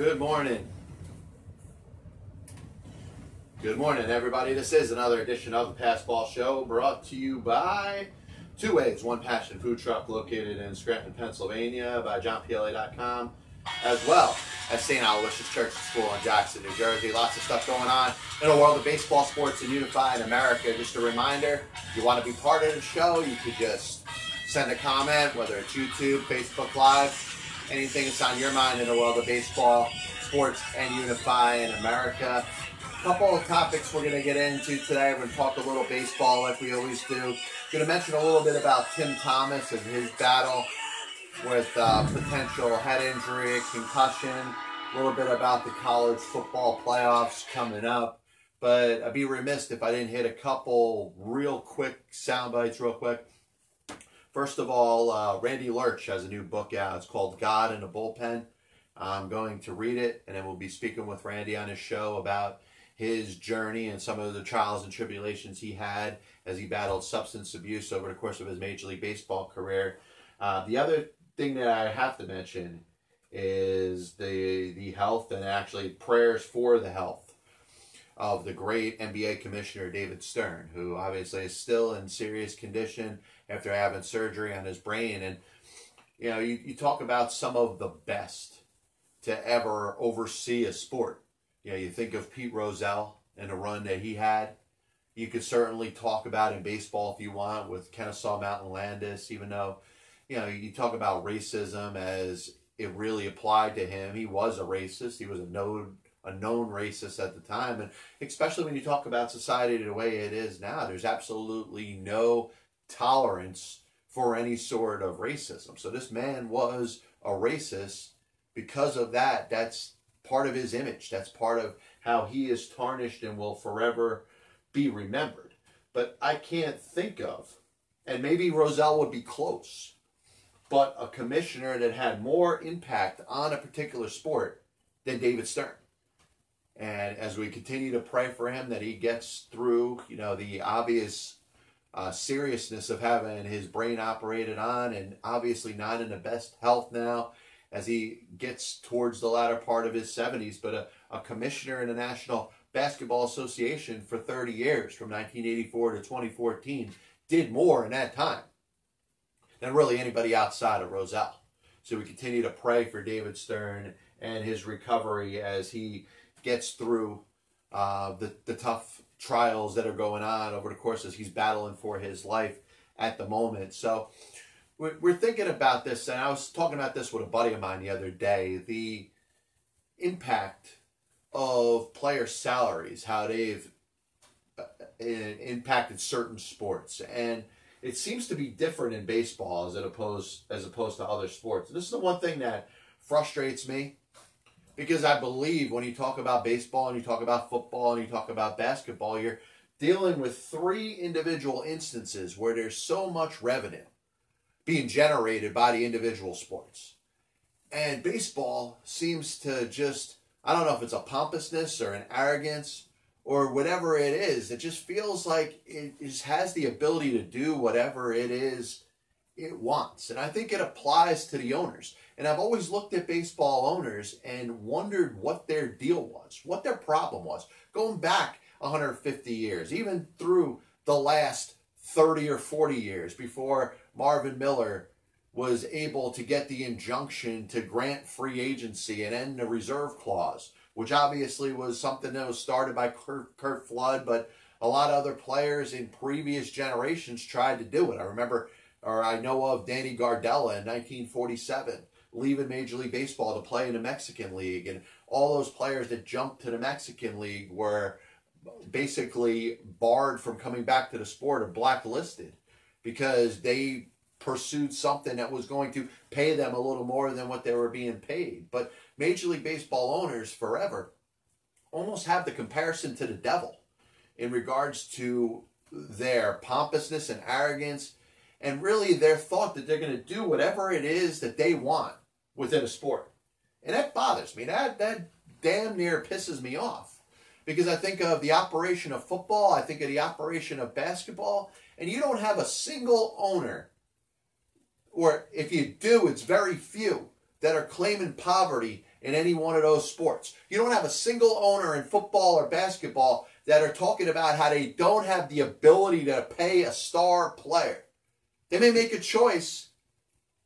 Good morning. Good morning, everybody. This is another edition of the Passball Show, brought to you by Two Ways, One Passion Food Truck located in Scranton, Pennsylvania, by JohnPLA.com, as well as St. Aloysius Church and School in Jackson, New Jersey. Lots of stuff going on in the world of baseball, sports, and unifying America. Just a reminder, if you want to be part of the show, you could just send a comment, whether it's YouTube, Facebook Live, anything that's on your mind in the world of baseball, sports, and unifying America. A couple of topics we're going to get into today. We're going to talk a little baseball like we always do. Going to mention a little bit about Tim Thomas and his battle with potential head injury, concussion. A little bit about the college football playoffs coming up. But I'd be remiss if I didn't hit a couple real quick sound bites real quick. First of all, Randy Lurch has a new book out. It's called God in the Bullpen. I'm going to read it, and then we'll be speaking with Randy on his show about his journey and some of the trials and tribulations he had as he battled substance abuse over the course of his Major League Baseball career. The other thing that I have to mention is the health and actually prayers for the health of the great NBA Commissioner David Stern, who obviously is still in serious condition after having surgery on his brain. And, you know, you talk about some of the best to ever oversee a sport. You know, you think of Pete Rozelle and the run that he had. You could certainly talk about in baseball if you want with Kennesaw Mountain Landis, even though, you know, you talk about racism as it really applied to him. He was a racist. He was a known racist at the time. And especially when you talk about society the way it is now, there's absolutely no tolerance for any sort of racism. So this man was a racist. Because of that, that's part of his image. That's part of how he is tarnished and will forever be remembered. But I can't think of, and maybe Rozelle would be close, but a commissioner that had more impact on a particular sport than David Stern. And as we continue to pray for him that he gets through, you know, the obvious seriousness of having his brain operated on and obviously not in the best health now as he gets towards the latter part of his 70s, but a commissioner in the National Basketball Association for 30 years, from 1984 to 2014, did more in that time than really anybody outside of Rozelle. So we continue to pray for David Stern and his recovery as he gets through the tough trials that are going on over the course as he's battling for his life at the moment. So we're thinking about this, and I was talking about this with a buddy of mine the other day, the impact of player salaries, how they've impacted certain sports. And it seems to be different in baseball as opposed to other sports. And this is the one thing that frustrates me, because I believe when you talk about baseball and you talk about football and you talk about basketball, you're dealing with three individual instances where there's so much revenue being generated by the individual sports. And baseball seems to just, I don't know if it's a pompousness or an arrogance or whatever it is. It just feels like it just has the ability to do whatever it is it wants. And I think it applies to the owners. And I've always looked at baseball owners and wondered what their deal was, what their problem was, going back 150 years, even through the last 30 or 40 years before Marvin Miller was able to get the injunction to grant free agency and end the reserve clause, which obviously was something that was started by Curt Flood, but a lot of other players in previous generations tried to do it. I know of Danny Gardella in 1947, leaving Major League Baseball to play in the Mexican League, and all those players that jumped to the Mexican League were basically barred from coming back to the sport or blacklisted because they pursued something that was going to pay them a little more than what they were being paid. But Major League Baseball owners forever almost have the comparison to the devil in regards to their pompousness and arrogance, and really their thought that they're going to do whatever it is that they want within a sport. And that bothers me. That damn near pisses me off. Because I think of the operation of football, I think of the operation of basketball, and you don't have a single owner, or if you do, it's very few, that are claiming poverty in any one of those sports. You don't have a single owner in football or basketball that are talking about how they don't have the ability to pay a star player. They may make a choice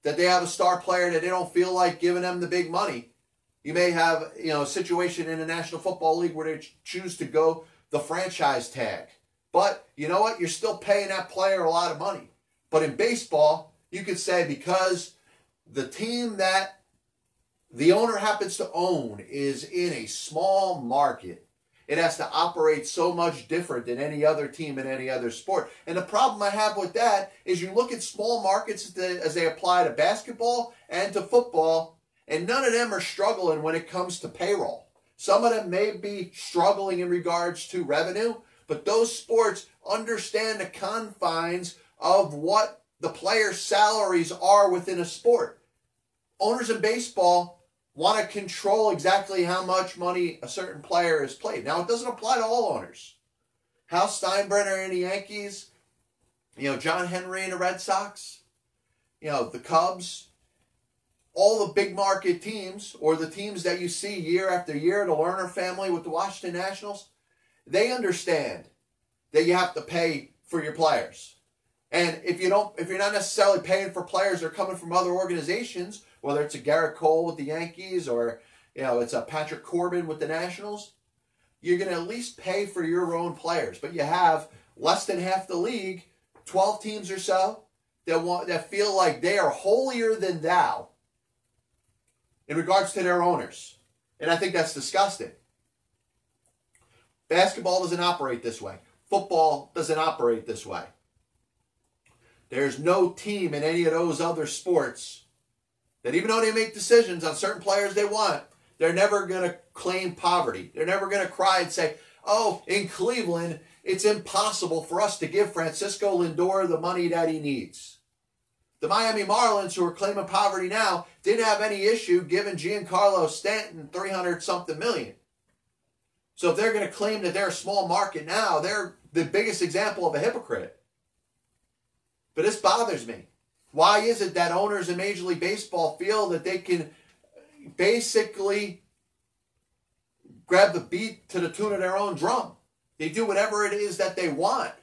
that they have a star player that they don't feel like giving them the big money. You may have, a situation in the National Football League where they choose to go the franchise tag. But you know what? You're still paying that player a lot of money. But in baseball, you could say because the team that the owner happens to own is in a small market, it has to operate so much different than any other team in any other sport. And the problem I have with that is you look at small markets as they apply to basketball and to football, and none of them are struggling when it comes to payroll. Some of them may be struggling in regards to revenue, but those sports understand the confines of what the players' salaries are within a sport. Owners in baseball want to control exactly how much money a certain player is paid. Now, it doesn't apply to all owners. Hal Steinbrenner in the Yankees, John Henry in the Red Sox, the Cubs, all the big market teams, or the teams that you see year after year, the Lerner family with the Washington Nationals, they understand that you have to pay for your players. And if you're not necessarily paying for players that are coming from other organizations, whether it's a Garrett Cole with the Yankees or it's a Patrick Corbin with the Nationals, you're going to at least pay for your own players. But you have less than half the league, 12 teams or so, that feel like they are holier than thou in regards to their owners. And I think that's disgusting. Basketball doesn't operate this way. Football doesn't operate this way. There's no team in any of those other sports that, even though they make decisions on certain players they want, they're never going to claim poverty. They're never going to cry and say, oh, in Cleveland, it's impossible for us to give Francisco Lindor the money that he needs. The Miami Marlins, who are claiming poverty now, didn't have any issue giving Giancarlo Stanton $300-something million. So if they're going to claim that they're a small market now, they're the biggest example of a hypocrite. But this bothers me. Why is it that owners in Major League Baseball feel that they can basically grab the beat to the tune of their own drum? They do whatever it is that they want.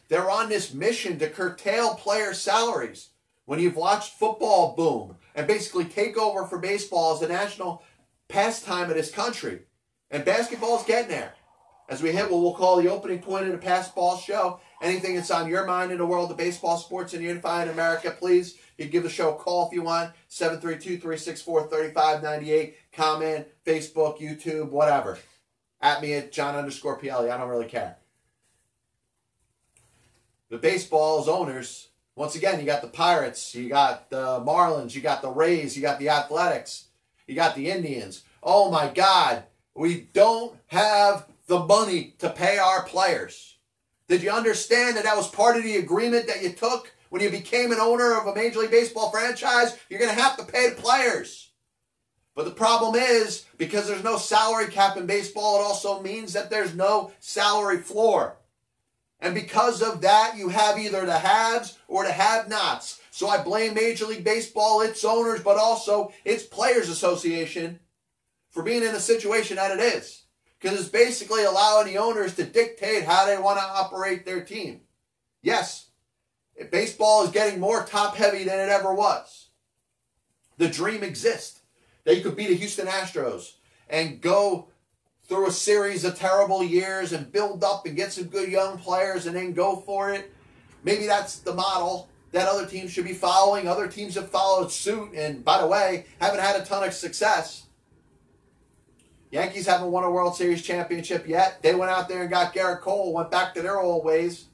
They're on this mission to curtail player salaries. When you've watched football boom and basically take over for baseball as the national pastime of this country, and basketball's getting there. As we hit what we'll call the opening point of the Pass Ball Show, anything that's on your mind in the world of baseball, sports, and unifying America, please, you can give the show a call if you want, 732-364-3598, comment, Facebook, YouTube, whatever. At me at John_PLE, I don't really care. The baseball's owners, once again, you got the Pirates, you got the Marlins, you got the Rays, you got the Athletics, you got the Indians. Oh my God, we don't have the money to pay our players. Did you understand that was part of the agreement that you took when you became an owner of a Major League Baseball franchise? You're going to have to pay the players. But the problem is, because there's no salary cap in baseball, it also means that there's no salary floor. And because of that, you have either the haves or the have-nots. So I blame Major League Baseball, its owners, but also its Players Association for being in the situation that it is. Because it's basically allowing the owners to dictate how they want to operate their team. Yes, baseball is getting more top-heavy than it ever was. The dream exists that you could beat the Houston Astros and go through a series of terrible years and build up and get some good young players and then go for it. Maybe that's the model that other teams should be following. Other teams have followed suit and, by the way, haven't had a ton of success. Yankees haven't won a World Series championship yet. They went out there and got Garrett Cole, went back to their old ways.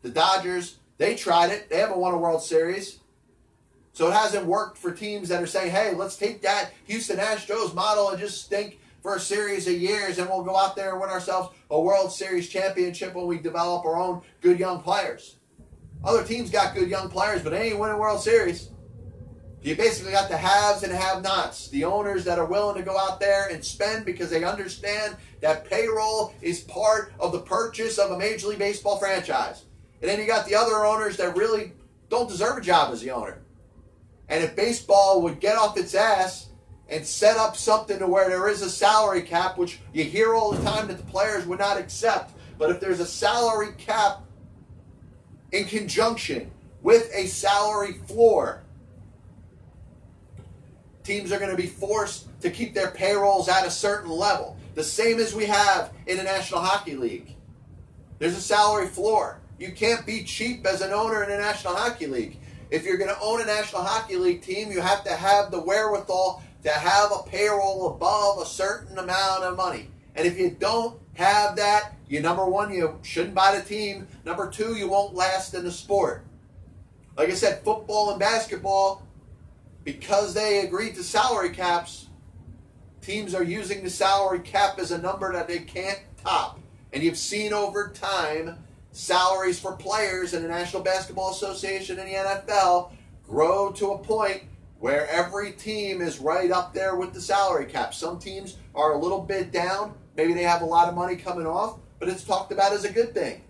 The Dodgers, they tried it. They haven't won a World Series. So it hasn't worked for teams that are saying, hey, let's take that Houston Astros model and just stink for a series of years, and we'll go out there and win ourselves a World Series championship when we develop our own good young players. Other teams got good young players, but they ain't winning World Series. You basically got the haves and have-nots, the owners that are willing to go out there and spend because they understand that payroll is part of the purchase of a Major League Baseball franchise. And then you got the other owners that really don't deserve a job as the owner. And if baseball would get off its ass and set up something to where there is a salary cap, which you hear all the time that the players would not accept. But if there's a salary cap in conjunction with a salary floor, teams are going to be forced to keep their payrolls at a certain level. The same as we have in the National Hockey League. There's a salary floor. You can't be cheap as an owner in the National Hockey League. If you're going to own a National Hockey League team, you have to have the wherewithal to have a payroll above a certain amount of money. And if you don't have that, number one, you shouldn't buy the team. Number two, you won't last in the sport. Like I said, football and basketball, because they agreed to salary caps, teams are using the salary cap as a number that they can't top. And you've seen over time salaries for players in the National Basketball Association and the NFL grow to a point where every team is right up there with the salary cap. Some teams are a little bit down. Maybe they have a lot of money coming off, but it's talked about as a good thing.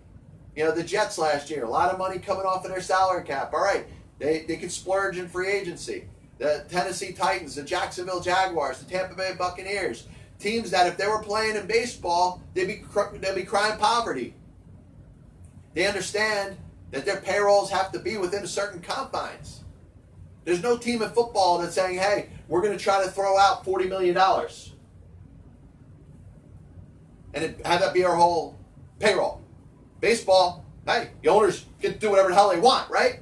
The Jets last year, a lot of money coming off of their salary cap. All right, they could splurge in free agency. The Tennessee Titans, the Jacksonville Jaguars, the Tampa Bay Buccaneers, teams that if they were playing in baseball, they'd be crying poverty. They understand that their payrolls have to be within certain confines. There's no team in football that's saying, hey, we're going to try to throw out $40 million. And have that be our whole payroll. Baseball, hey, the owners can do whatever the hell they want, right?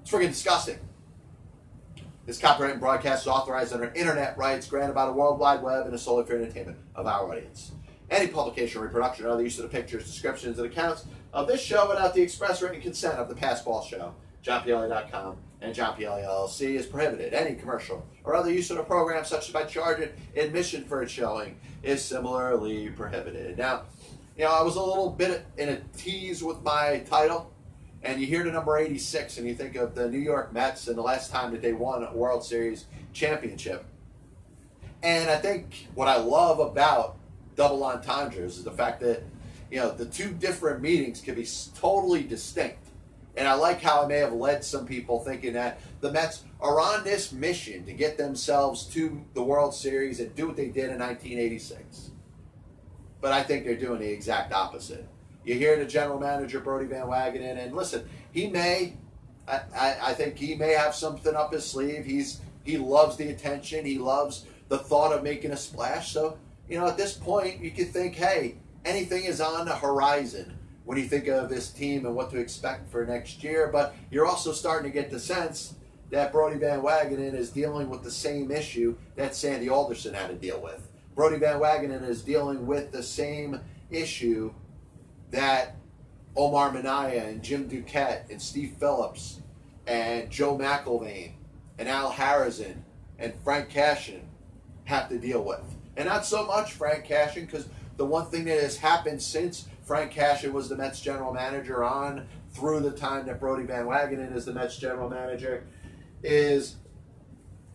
It's freaking disgusting. This copyright and broadcast is authorized under internet rights granted by the World Wide Web and is solely for entertainment of our audience. Any publication, reproduction, or other use of the pictures, descriptions, and accounts of this show without the express written consent of the Passball Show, JohnPLA.com, and John PLA LLC is prohibited. Any commercial or other use of the program, such as by charging admission for its showing, is similarly prohibited. Now, I was a little bit in a tease with my title, and you hear the number 86, and you think of the New York Mets and the last time that they won a World Series championship. And I think what I love about double entendres is the fact that, the two different meanings can be totally distinct. And I like how it may have led some people thinking that the Mets are on this mission to get themselves to the World Series and do what they did in 1986. But I think they're doing the exact opposite. You hear the general manager, Brodie Van Wagenen, and listen, I think he may have something up his sleeve. He loves the attention. He loves the thought of making a splash. So, at this point, you could think, hey, anything is on the horizon when you think of this team and what to expect for next year. But you're also starting to get the sense that Brodie Van Wagenen is dealing with the same issue that Sandy Alderson had to deal with. Brodie Van Wagenen is dealing with the same issue that Omar Minaya and Jim Duquette and Steve Phillips and Joe McIlvain and Al Harrison and Frank Cashin have to deal with. And not so much Frank Cashin, because the one thing that has happened since Frank Cashin was the Mets general manager on through the time that Brodie Van Wagenen is the Mets general manager is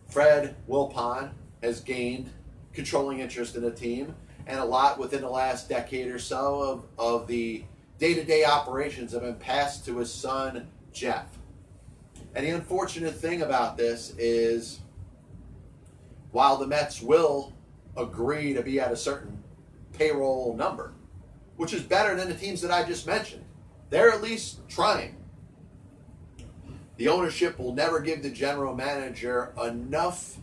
Fred Wilpon has gained controlling interest in the team, and a lot within the last decade or so of the day-to-day operations have been passed to his son, Jeff. And the unfortunate thing about this is, while the Mets will agree to be at a certain payroll number, which is better than the teams that I just mentioned, they're at least trying. The ownership will never give the general manager enough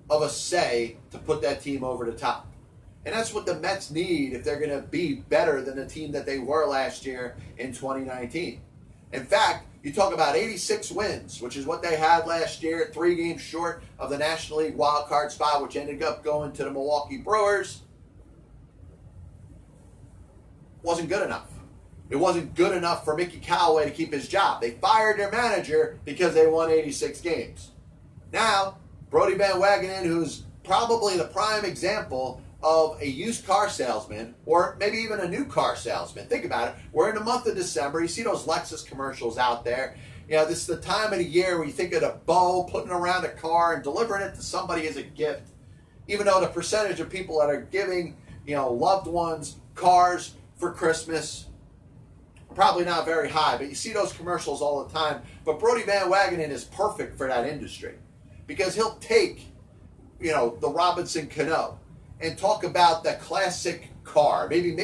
of a say to put that team over the top. And that's what the Mets need if they're going to be better than the team that they were last year in 2019. In fact, you talk about 86 wins, which is what they had last year, 3 games short of the National League wild card spot, which ended up going to the Milwaukee Brewers. Wasn't good enough. It wasn't good enough for Mickey Callaway to keep his job. They fired their manager because they won 86 games. Now, Brodie Van Wagenen, who's probably the prime example of a used car salesman, or maybe even a new car salesman. Think about it. We're in the month of December. You see those Lexus commercials out there. This is the time of the year where you think of the bow putting around a car and delivering it to somebody as a gift. Even though the percentage of people that are giving, loved ones cars for Christmas, probably not very high, but you see those commercials all the time. But Brodie Van Wagenen is perfect for that industry, because he'll take, the Robinson Cano and talk about the classic car. Maybe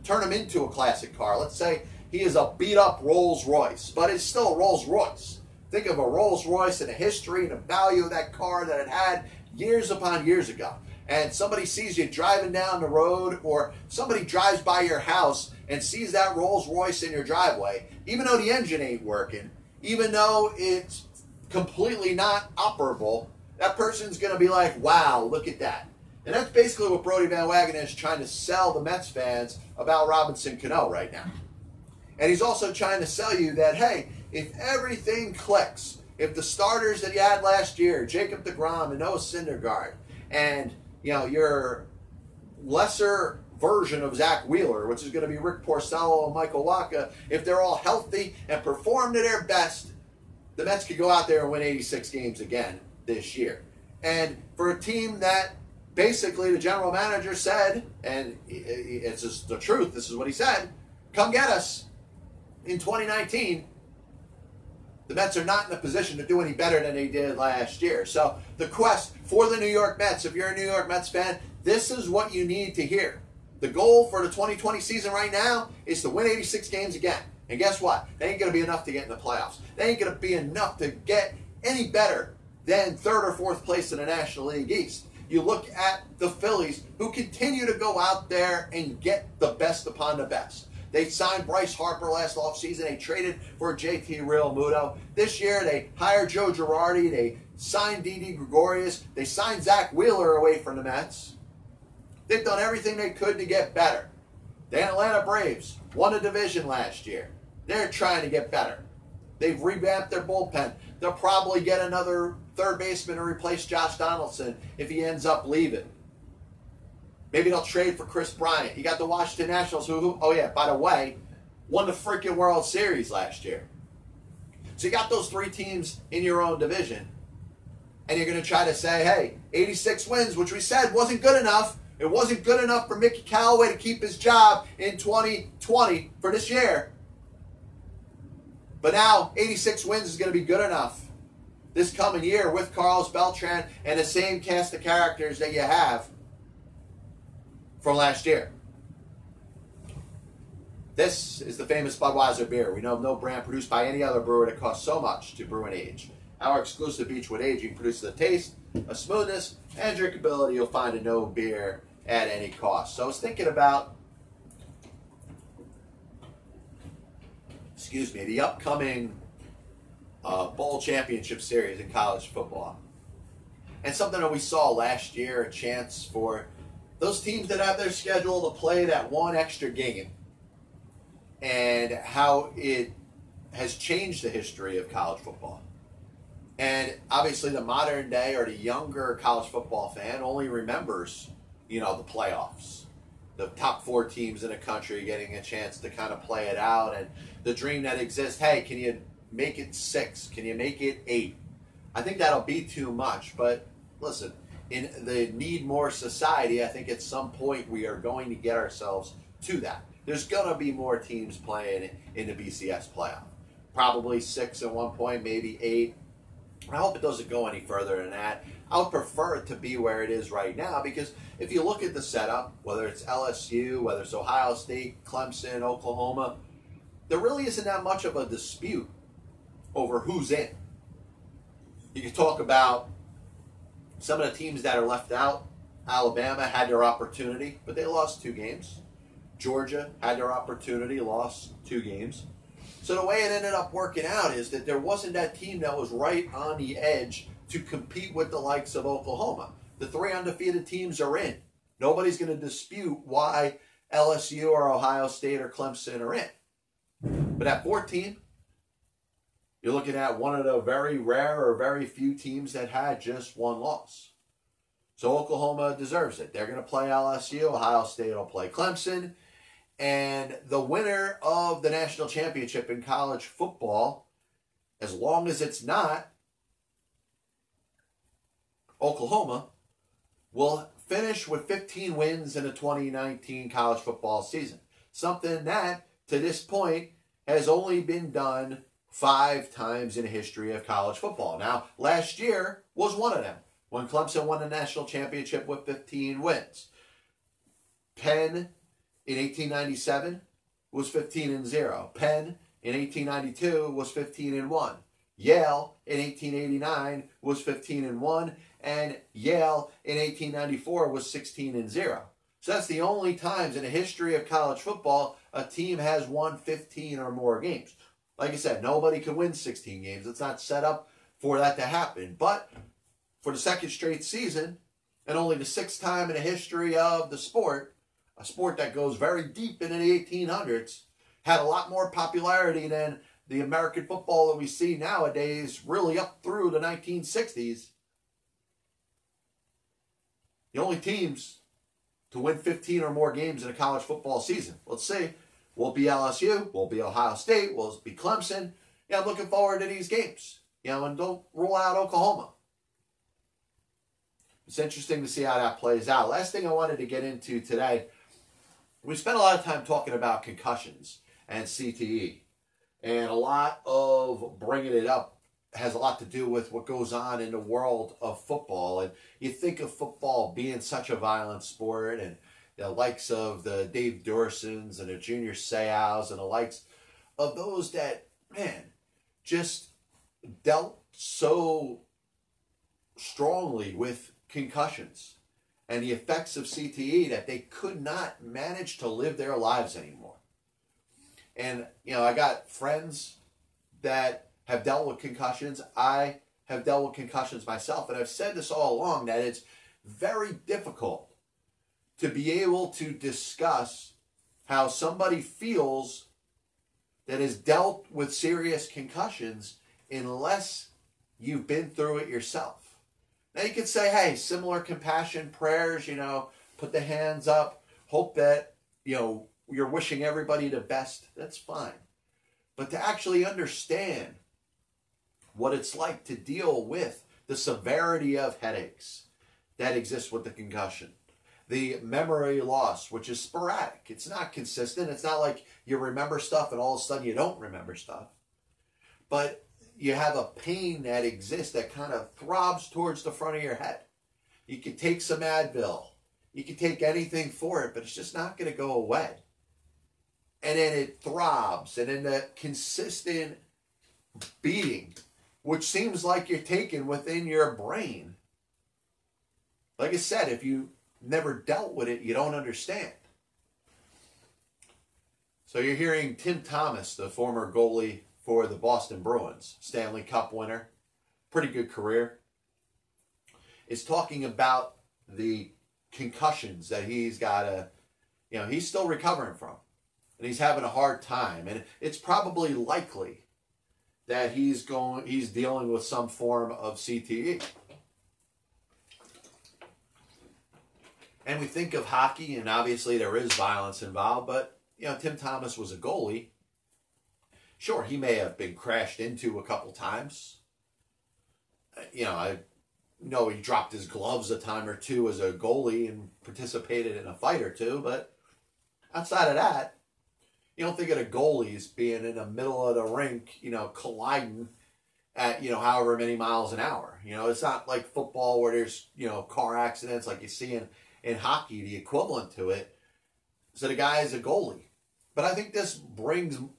turn him into a classic car. Let's say he is a beat-up Rolls Royce, but it's still a Rolls Royce. Think of a Rolls Royce and the history and the value of that car that it had years upon years ago. And somebody sees you driving down the road, or somebody drives by your house and sees that Rolls Royce in your driveway, even though the engine ain't working, even though it's completely not operable, that person's going to be like, wow, look at that. And that's basically what Brodie Van Wagenen is trying to sell the Mets fans about Robinson Cano right now. And he's also trying to sell you that, hey, if everything clicks, if the starters that you had last year, Jacob deGrom and Noah Syndergaard, and your lesser version of Zach Wheeler, which is going to be Rick Porcello and Michael Wacha, if they're all healthy and perform to their best, the Mets could go out there and win 86 games again this year. And for a team that basically the general manager said, and it's just the truth, this is what he said, come get us in 2019, the Mets are not in a position to do any better than they did last year. So the quest for the New York Mets, if you're a New York Mets fan, this is what you need to hear. The goal for the 2020 season right now is to win 86 games again. And guess what? They ain't going to be enough to get in the playoffs. They ain't going to be enough to get any better than third or fourth place in the National League East. You look at the Phillies, who continue to go out there and get the best upon the best. They signed Bryce Harper last offseason. They traded for JT Realmuto. This year, they hired Joe Girardi. They signed Didi Gregorius. They signed Zach Wheeler away from the Mets. They've done everything they could to get better. The Atlanta Braves won a division last year. They're trying to get better. They've revamped their bullpen. They'll probably get another third baseman to replace Josh Donaldson if he ends up leaving. Maybe they'll trade for Chris Bryant. You got the Washington Nationals, who oh yeah, by the way, won the freaking World Series last year. So you got those three teams in your own division, and you're going to try to say, hey, 86 wins, which we said wasn't good enough. It wasn't good enough for Mickey Callaway to keep his job in 2020 for this year. But now 86 wins is going to be good enough this coming year with Carlos Beltran and the same cast of characters that you have from last year. This is the famous Budweiser beer. We know of no brand produced by any other brewer that costs so much to brew and age. Our exclusive Beechwood aging produces a taste, a smoothness, and drinkability you'll find in no beer at any cost. So I was thinking about, the upcoming Bowl Championship Series in college football. And something that we saw last year, a chance for those teams that have their schedule to play that one extra game, and how it has changed the history of college football. And obviously the modern day or the younger college football fan only remembers, the playoffs. The top 4 teams in the country getting a chance to kind of play it out, and the dream that exists, hey, can you make it 6? Can you make it 8? I think that'll be too much, but listen, in the need more society, I think at some point we are going to get ourselves to that. There's going to be more teams playing in the BCS playoff. Probably 6 at one point, maybe 8. I hope it doesn't go any further than that. I would prefer it to be where it is right now, because if you look at the setup, whether it's LSU, whether it's Ohio State, Clemson, Oklahoma, there really isn't that much of a dispute over who's in. You can talk about some of the teams that are left out. Alabama had their opportunity, but they lost 2 games. Georgia had their opportunity, lost 2 games. So the way it ended up working out is that there wasn't that team that was right on the edge to compete with the likes of Oklahoma. The 3 undefeated teams are in. Nobody's going to dispute why LSU or Ohio State or Clemson are in. But at 14, you're looking at one of the very rare or very few teams that had just 1 loss. So Oklahoma deserves it. They're going to play LSU. Ohio State will play Clemson. And the winner of the national championship in college football, as long as it's not Oklahoma, will finish with 15 wins in the 2019 college football season. Something that, to this point, has only been done 5 times in the history of college football. Now, last year was one of them, when Clemson won the national championship with 15 wins. Penn in 1897 was 15-0. Penn in 1892 was 15-1. Yale in 1889 was 15-1, and Yale in 1894 was 16-0. So that's the only times in the history of college football a team has won 15 or more games. Like I said, nobody can win 16 games. It's not set up for that to happen. But for the second straight season, and only the 6th time in the history of the sport, a sport that goes very deep into the 1800s, had a lot more popularity than the American football that we see nowadays, really up through the 1960s. The only teams to win 15 or more games in a college football season. Let's see. Will it be LSU? Will it be Ohio State? Will it be Clemson? Yeah, I'm looking forward to these games. And don't rule out Oklahoma. It's interesting to see how that plays out. Last thing I wanted to get into today, we spent a lot of time talking about concussions and CTE. And a lot of bringing it up has a lot to do with what goes on in the world of football. And you think of football being such a violent sport, and the likes of the Dave Dursons and the Junior Seaus and the likes of those that, man, just dealt so strongly with concussions and the effects of CTE that they could not manage to live their lives anymore. And, I got friends that have dealt with concussions. I have dealt with concussions myself. And I've said this all along, that it's very difficult to be able to discuss how somebody feels that has dealt with serious concussions unless you've been through it yourself. Now you could say, hey, similar compassion prayers, put the hands up, hope that, you're wishing everybody the best. That's fine. But to actually understand what it's like to deal with the severity of headaches that exist with the concussion, the memory loss, which is sporadic. It's not consistent. It's not like you remember stuff and all of a sudden you don't remember stuff. But you have a pain that exists that kind of throbs towards the front of your head. You can take some Advil. You can take anything for it, but it's just not going to go away. And then it throbs, and then the consistent beating, which seems like you're taking within your brain. Like I said, if you never dealt with it, you don't understand. So you're hearing Tim Thomas, the former goalie for the Boston Bruins, Stanley Cup winner, pretty good career, is talking about the concussions that he's got he's still recovering from. And he's having a hard time. And it's probably likely that he's dealing with some form of CTE. And we think of hockey, and obviously there is violence involved, but Tim Thomas was a goalie. Sure, he may have been crashed into a couple times. I know he dropped his gloves a time or two as a goalie and participated in a fight or two, but outside of that, you don't think of the goalies being in the middle of the rink, colliding at, however many miles an hour. It's not like football where there's, car accidents like you see in hockey, the equivalent to it. So the guy is a goalie. But I think this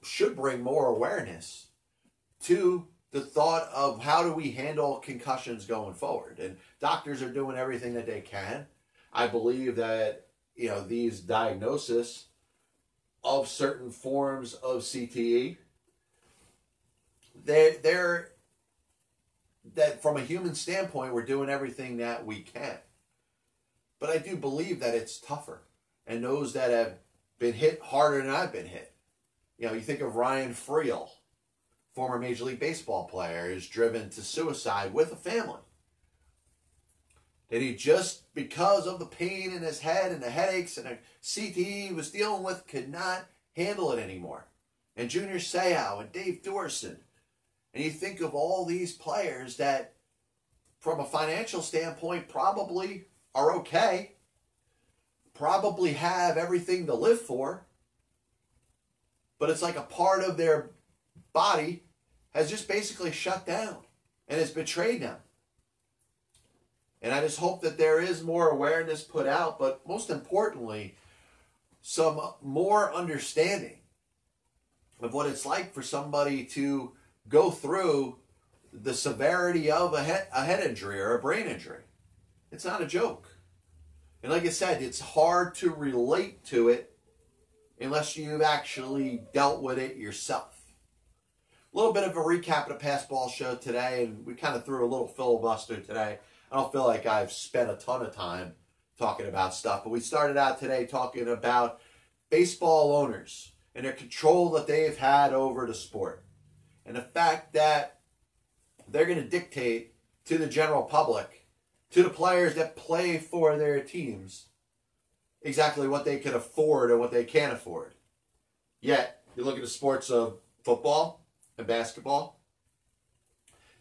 should bring more awareness to the thought of how do we handle concussions going forward. And doctors are doing everything that they can. I believe that, these diagnoses of certain forms of CTE, they're that from a human standpoint, we're doing everything that we can. But I do believe that it's tougher. And those that have been hit harder than I've been hit. You think of Ryan Friel, former Major League Baseball player, is driven to suicide with a family. That he just, because of the pain in his head and the headaches and the CTE he was dealing with, could not handle it anymore. And Junior Seau and Dave Dorson. And you think of all these players that, from a financial standpoint, probably are okay, probably have everything to live for, but it's like a part of their body has just basically shut down and has betrayed them. And I just hope that there is more awareness put out, but most importantly, some more understanding of what it's like for somebody to go through the severity of a head injury or a brain injury. It's not a joke. And like I said, it's hard to relate to it unless you've actually dealt with it yourself. A little bit of a recap of the past ball show today, and we kind of threw a little filibuster today. I don't feel like I've spent a ton of time talking about stuff, but we started out today talking about baseball owners and their control that they've had over the sport. And the fact that they're going to dictate to the general public, to the players that play for their teams, exactly what they can afford and what they can't afford. Yet, you look at the sports of football and basketball,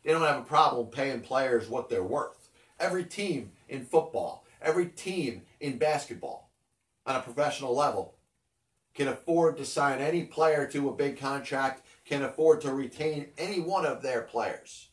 they don't have a problem paying players what they're worth. Every team in football, every team in basketball on a professional level can afford to sign any player to a big contract, can afford to retain any one of their players.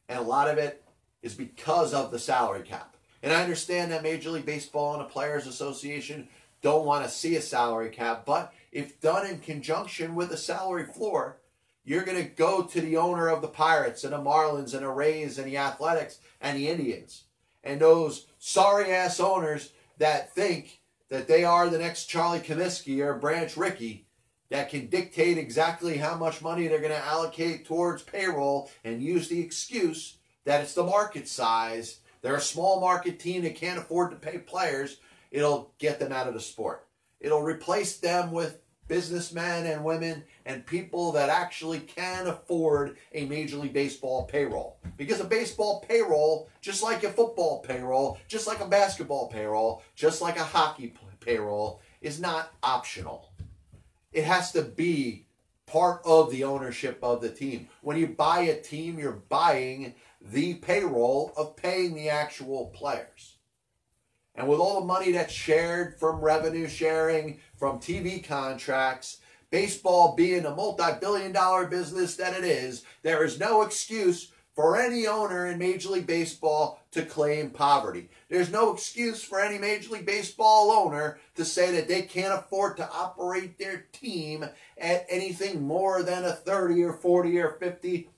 And a lot of it is because of the salary cap. And I understand that Major League Baseball and the Players Association don't want to see a salary cap, but if done in conjunction with a salary floor, you're going to go to the owner of the Pirates and the Marlins and the Rays and the Athletics and the Indians. And those sorry-ass owners that think that they are the next Charlie Comiskey or Branch Rickey that can dictate exactly how much money they're going to allocate towards payroll and use the excuse that it's the market size. They're a small market team that can't afford to pay players. It'll get them out of the sport. It'll replace them with businessmen and women and people that actually can afford a Major League Baseball payroll. Because a baseball payroll, just like a football payroll, just like a basketball payroll, just like a hockey payroll, is not optional. It has to be part of the ownership of the team. When you buy a team, you're buying the payroll of paying the actual players. And with all the money that's shared from revenue sharing, from TV contracts, baseball being a multi-billion-dollar business that it is, there is no excuse for any owner in Major League Baseball to claim poverty. There's no excuse for any Major League Baseball owner to say that they can't afford to operate their team at anything more than a 30 or 40 or 50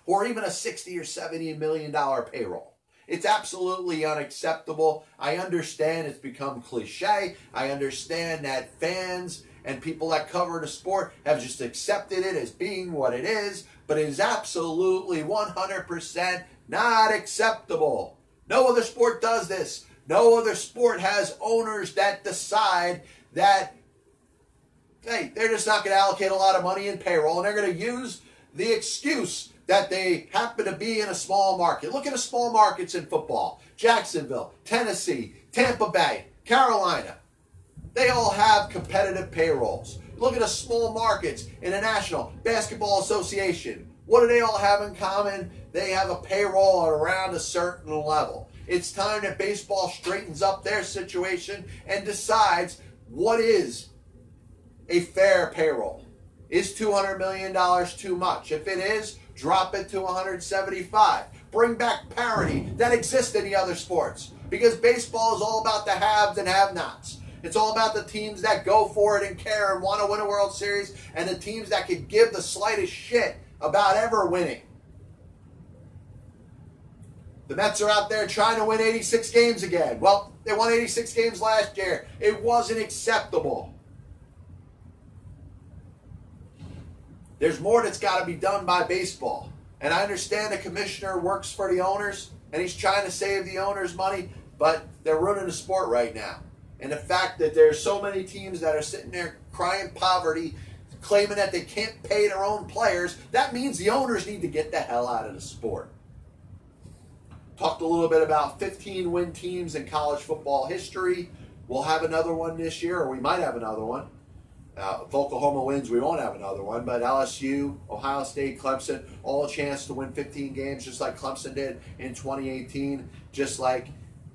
or even a 60 or 70 million dollar payroll. It's absolutely unacceptable. I understand it's become cliche. I understand that fans and people that cover the sport have just accepted it as being what it is, but it is absolutely 100% not acceptable. No other sport does this. No other sport has owners that decide that, hey, they're just not going to allocate a lot of money in payroll, and they're going to use the excuse that they happen to be in a small market. Look at the small markets in football. Jacksonville, Tennessee, Tampa Bay, Carolina. They all have competitive payrolls. Look at the small markets in the National Basketball Association. What do they all have in common? They have a payroll at around a certain level. It's time that baseball straightens up their situation and decides what is a fair payroll. Is $200 million too much? If it is, drop it to 175. Bring back parity that exists in the other sports. Because baseball is all about the haves and have-nots. It's all about the teams that go for it and care and want to win a World Series, and the teams that could give the slightest shit about ever winning. The Mets are out there trying to win 86 games again. Well, they won 86 games last year. It wasn't acceptable. There's more that's got to be done by baseball. And I understand the commissioner works for the owners, and he's trying to save the owners money, but they're ruining the sport right now. And the fact that there's so many teams that are sitting there crying poverty, claiming that they can't pay their own players, that means the owners need to get the hell out of the sport. Talked a little bit about 15-win teams in college football history. We'll have another one this year, or we might have another one. If Oklahoma wins, we won't have another one. But LSU, Ohio State, Clemson, all a chance to win 15 games, just like Clemson did in 2018, just like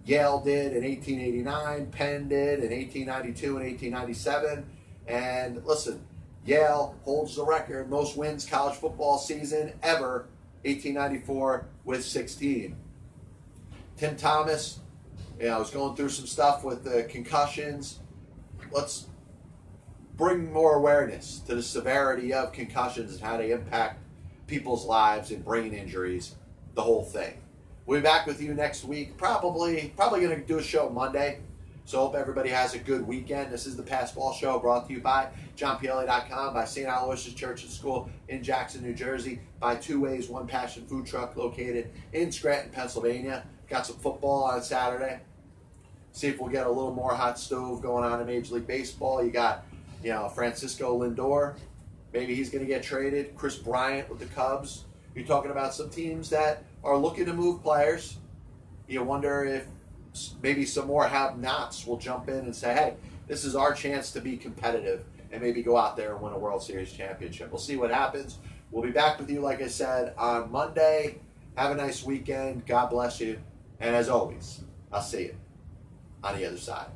Yale did in 1889, Penn did in 1892 and 1897. And listen, Yale holds the record, most wins college football season ever, 1894 with 16. Tim Thomas, I was going through some stuff with the concussions. Let's bring more awareness to the severity of concussions and how they impact people's lives and brain injuries, the whole thing. We'll be back with you next week. Probably going to do a show Monday. So hope everybody has a good weekend. This is the Passball Show, brought to you by johnpla.com, by St. Aloysius Church and School in Jackson, New Jersey, by Two Ways, One Passion Food Truck located in Scranton, Pennsylvania. Got some football on Saturday. See if we'll get a little more hot stove going on in Major League Baseball. You got, Francisco Lindor. Maybe he's going to get traded. Chris Bryant with the Cubs. You're talking about some teams that are looking to move players. You wonder if maybe some more have-nots will jump in and say, hey, this is our chance to be competitive and maybe go out there and win a World Series championship. We'll see what happens. We'll be back with you, like I said, on Monday. Have a nice weekend. God bless you. And as always, I'll see you on the other side.